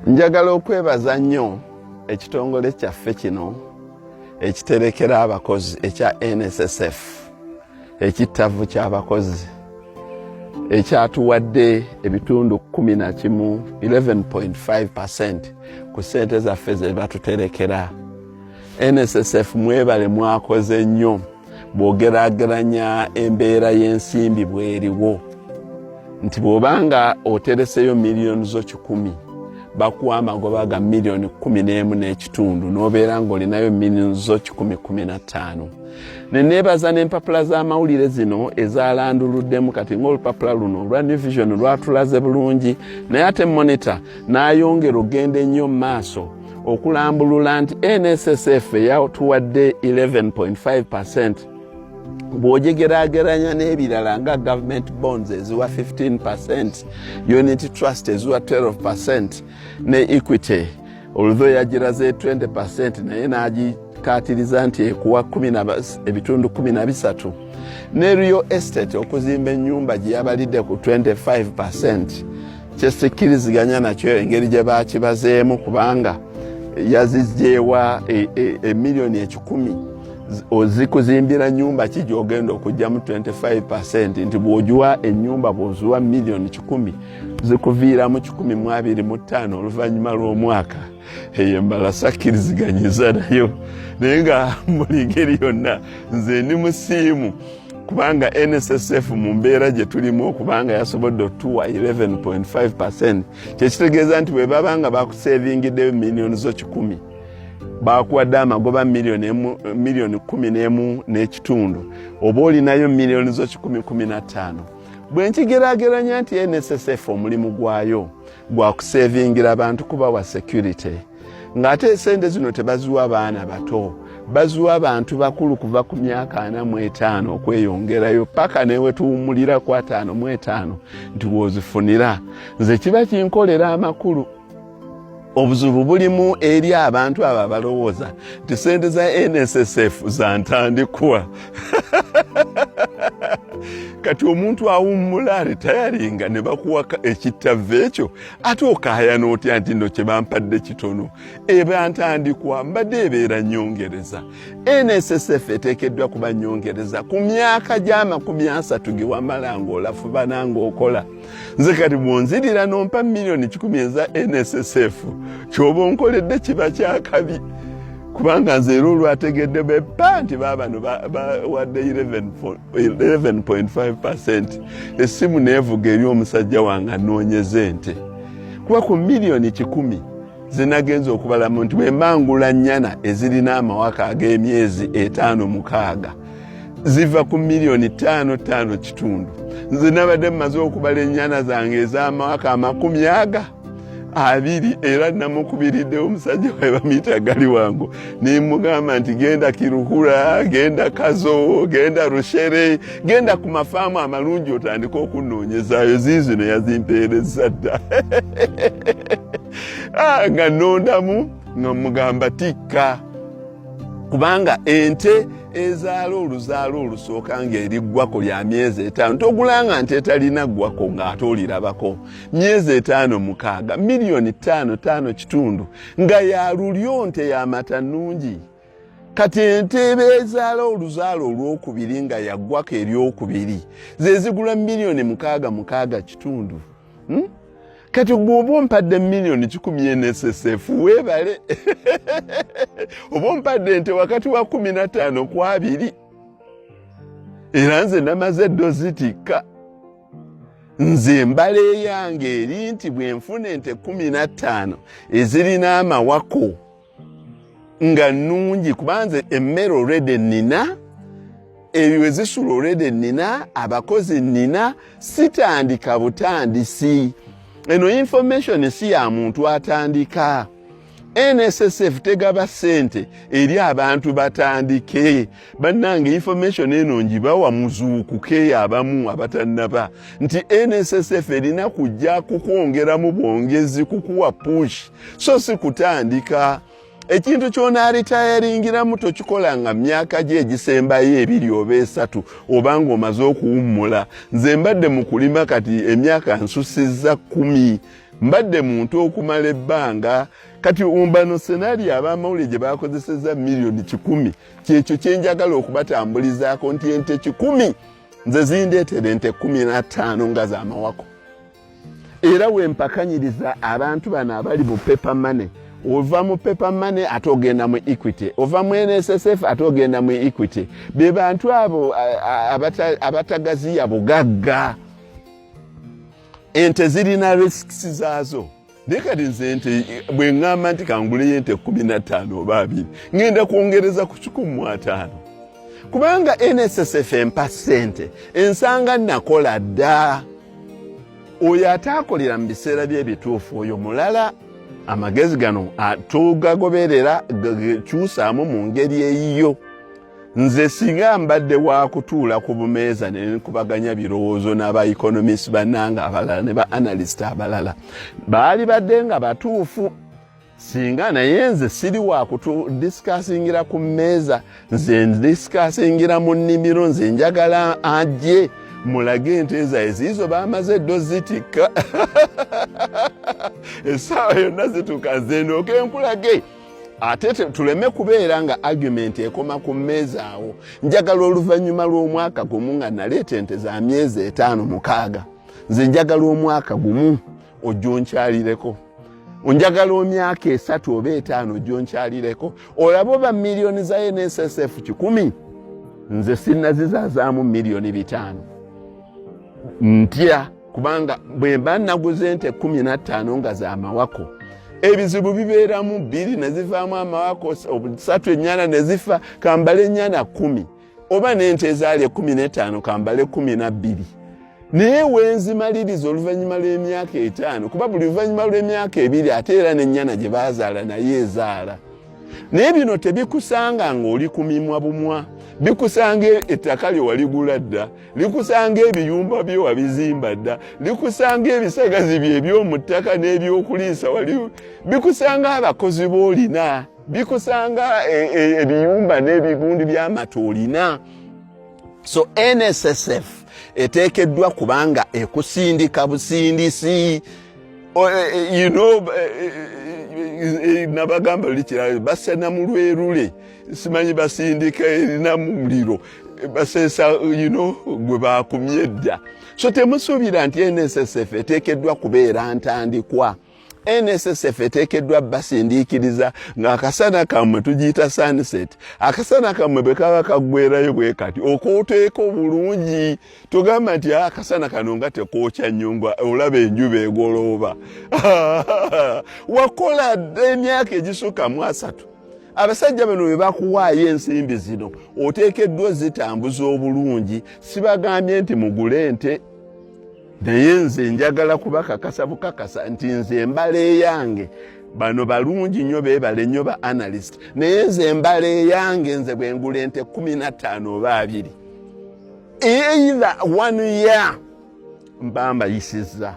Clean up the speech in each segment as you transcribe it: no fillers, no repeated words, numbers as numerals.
Njagala okwebaza nnyo ekitongole kyaffe kino ekiterekera abakozi ekya NSSF ekittavu ky'abakozi ekyatuwadde ebitundu 11.5% ku ssente zaffe ze batuterekera. NSSF mwebale mwakoze nnyo bw'ogeraageranya embeera y'ensimbi bw'eriwo nti bw'obanga otereseyo miliyoni zo 100 bakuwa amagoba ga miliyoni 11.5 n'obeera ng'olinayo miliyoni zo 10-15. Neneebaza n'empapula z'amawulire zino ezaalanduluddemu kati ng'olupapula luno olwa New Vision lwatulaze bulungi naye ate Monitor n'ayongera ogenda ennyo mu maaso okulambulula nti NSSF yatuwadde 11.5%. Bw'ogegeraageranya n'ebirala nga government bonds eziwa 15%, unit trust eziwa 12%, ne equity although yagiraze 20% naye n'agikaatiriza nti ekuwa ebitundu 13, ne real estate okuzimba ennyumba gye yabalidde ku 25%. Kyesikkiriziganya nakyo engeri gye baakibazeemu kubanga yazizjeewa miliyoni 10 ozikuzimbira nyumba kijogenda okujja mu 25% nti bw'ojuwa ennyumba bw'ozuwa miliyoni 10 zikuviira mu 125 oluvannyuma lw'omwaka. Eyo mbala sakkiriziganyiza nayo naye nga buli ngeri yonna nze ndi musiimu kubanga NSSF mu mbeera gye tulimu okubanga yasobodde otuwa 11.5%. Kyekitegeeza nti bwe babanga bakusevingiddeyo miliyoni zo 10 bakuwadde amagoba miliyoni 11.5 oba olinayo miliyoni zo 10-15. Bwe nkigeraageranya nti NSSF omulimu gwayo gwa kusevingira abantu kubawa security ng'ate esente zino tebaziwa baana bato baziwa abantu bakulu kuva ku myaka 45 okweyongerayo paka newe tuwumulira ku 55 nti wozifunira. Nze kiba kinkolera amakulu. Obuzibu bulimu eri abantu abo abalowooza nti ssente za NSSF za ntandikwa. Kati omuntu awummula ritayaringa ne bakuwa ekittavvu ekyo ate okaayana otya nti nno kye bampadde kitono eba ntandikwa mbadde ebeera nnyongereza. NSSF eteekeddwa kuba nnyongereza ku myaka gya30 ge wamala ng'olafuba nang'okola. Nze kati bw'onzirira n'ompa miliyoni 10 eza NSSF ky'oba onkoledde kiba kyakabi kubanga nze era olwategedde beppa nti baabano bawadde 11.5%. Essimu neevuga eri omusajja wange anoonyeze ente kuba ku miliyoni 10 zinagenza okubalamu nti bwe mbangula nnyana ezirina amawaka ag'emyezi 5-6 ziva ku miliyoni 5.5. Nze nabadde mmaze okubala ennyana zange ez'amawaka 20 era namukubiridde omusajja we bamuyita gali wangu nimugamba nti genda Kiruhura, genda Kazo, genda Rushere, genda ku mafaamu amalungi otandika okunoonyezaayo ziizino yazimpeereza dda. Nga nondamu nga mugamba tikka kubanga ente ezaala oluzaalo olusooka ng'eriggwako lya myezi 5 togulanga nti etalina ggwako ng'ate olirabako myezi 5-6 miliyoni 5.5 nga ya lulyo nte y'amata nnungi. Kati ente ezaala oluzaalo olwokubiri nga yaggwako eryokubiri ze zigula miliyoni 6.5. Kati bw'oba ompadde miliyoni 10 NSSF weebale oba ompadde nte wakati wa 15 ku 2 era nze namaze dozitikka. Nze mbala eyange eri nti bwe nfuna ente 15 ezirina amawako nga nnungi kuba nze emmere already nnina ebyo ezisula already nnina abakozi nnina sitandika butandisi. Eno information si ya muntu atandika. NSSF tegaba ssente eri abantu batandike. Bannange information eno njibawa muzuukuke abamu abatannaba nti NSSF erina kujja kukwongera mu bwongezi kukuwa push so si kutandika. ekintu kyona retiringiramu tokikola nga myaka gye egisembayo ebiri oba esatu obanga omaze okuwummula. Nze mbadde mu kulima kati emyaka nsusizza 10. Mbadde muntu okumala ebbanga kati umbano scenario abamawulire gye bakozesezza milioni 10 kyekyo kyenjagala okubatambulizaako nti ente 10 nze zindeetera ente 15 nga z'amawako. Era wempakanyiriza abantu bano abali mu paper money. Ova mu paper money ate ogenda mu Equity, ova mu NSSF ate ogenda mu Equity. Be bantu abo abatagaziya bugagga. Ente zirina risks zaazo. Nekati nze ente bwe ngamba nti kangule ente 15 oba 2 ngenda kwongereza ku 15. Kubanga NSSF empa ssente ensanga nakola dda. Oyo ataakolera mu biseera by'ebituufu oyo mulala. Amagezi gano tugagoberera kyusaamu mu ngeri eyiyo. Nze singa mbadde wa kutuula ku bumeeza ne nkubaganya birowoozo n'aba economists bannanga abalala ne ba analyst abalala baali badde nga batuufu. Singa naye nze siri wa discussingira ku mmeeza, nze discussingira mu nnimiro, nze njagala ajje mulage ente zaabwe izo bamaze ddo zitikka. Essaawa yonna zituuka nze ndooke nkulage. Ate tuleme kubeera nga argument ekoma ku mmeeza awo. Njagala oluvannyuma lw'omwaka gumu nga naleeta ente za myezi 5-6. Nze njagala omwaka gumu ojjonkyalireko. Onjagala emyaka 3 oba 5 ojjonkyalireko. Olaba oba milioni za NSSF 10. Nze sinnazizazaamu milioni 5. Ntya kubanga bwe mba naguze ente 15 nga z'amawako. Ebizibu bibeeramu 2 ne zivaamu amawako 3 ennyana ne zifa kambale ennyana 10 oba n'ente ezaali 15 kambale 12. Naye wenzimaliriza oluvannyuma lw'emyaka 5 kuba buli luvannyuma lw'emyaka 2 ate era n'ennyana gye baazaala naye ezaala. Naye bino tebikusanga ng'oli kumimwa bumwa. Bikusanga ettaka lye waligula dda, likusanga ebiyumba bye wabizimba dda, likusanga ebisagazi bye eby'omu ttaka n'ebyokuliisa bikusanga abakozi b'olina, bikusanga ebiyumba n'ebigundi by'amata olina. So NSSF eteekeddwa kubanga ekusindika busindisi. You know, nabagamba likira basena mu lwerule simanyi basindika erina mu muliro basesa you know gwe bakumye dda. So temusuubira nti NSSF eteekeddwa kubeera ntandikwa. NSSF eteekeddwa basindiikiriza ng'akasana kammwe tugiyita sunset. Akasana kammwe bwe kaba kaggwerayo bwe kati okooteeko bulungi. Tugamba nti akasana kano nga tekookya nnyumba olaba enjuba egolooba. Wakola emyaka egisukka mu 3. Abasajja bano bwe bakuwaayo ensimbi zino oteekeddwa zitambuza obulungi. Sibagambye nti mugule ente. Naye nze njagala kubakakasa bukakasa nti nze embala eyange bano balungi nnyo beebale nnyo ba analyst. Naye nze embala eyange nze bwe ngula ente 15 oba 2 either 1 year mbamba yisizza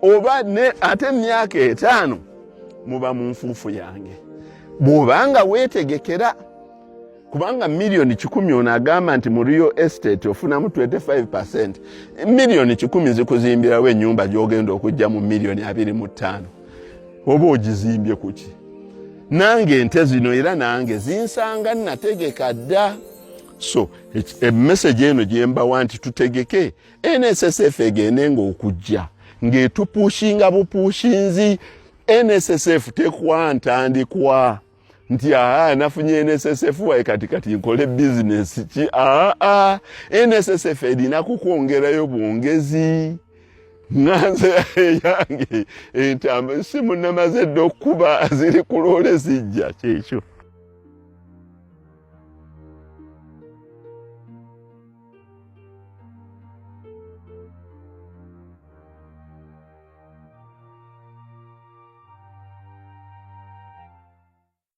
oba ate emyaka 5 muba mu nfuufu yange. Bw'obanga weetegekera kubanga milioni 10 onagamba nti mu real estate ofunamu 25%. Milioni 10 zikuzimbirawo ennyumba gy'ogenda okujja mu milioni 25. Oba ogizimbye kuki? Nange ente zino era nange zinsanga nategeka dda. So message eno gye mbawa nti tutegeke NSSF egendenga okujja ng'etupushinga bupuushinzi. NSSF tekuwa ntandikwa nti nafunye NSSF wae katikati nkole business ki. NSSF erina kukwongerayo bwongezi. Nganze yange entambe simu namaze dda okuba ziri ku loole zijja kyekyo.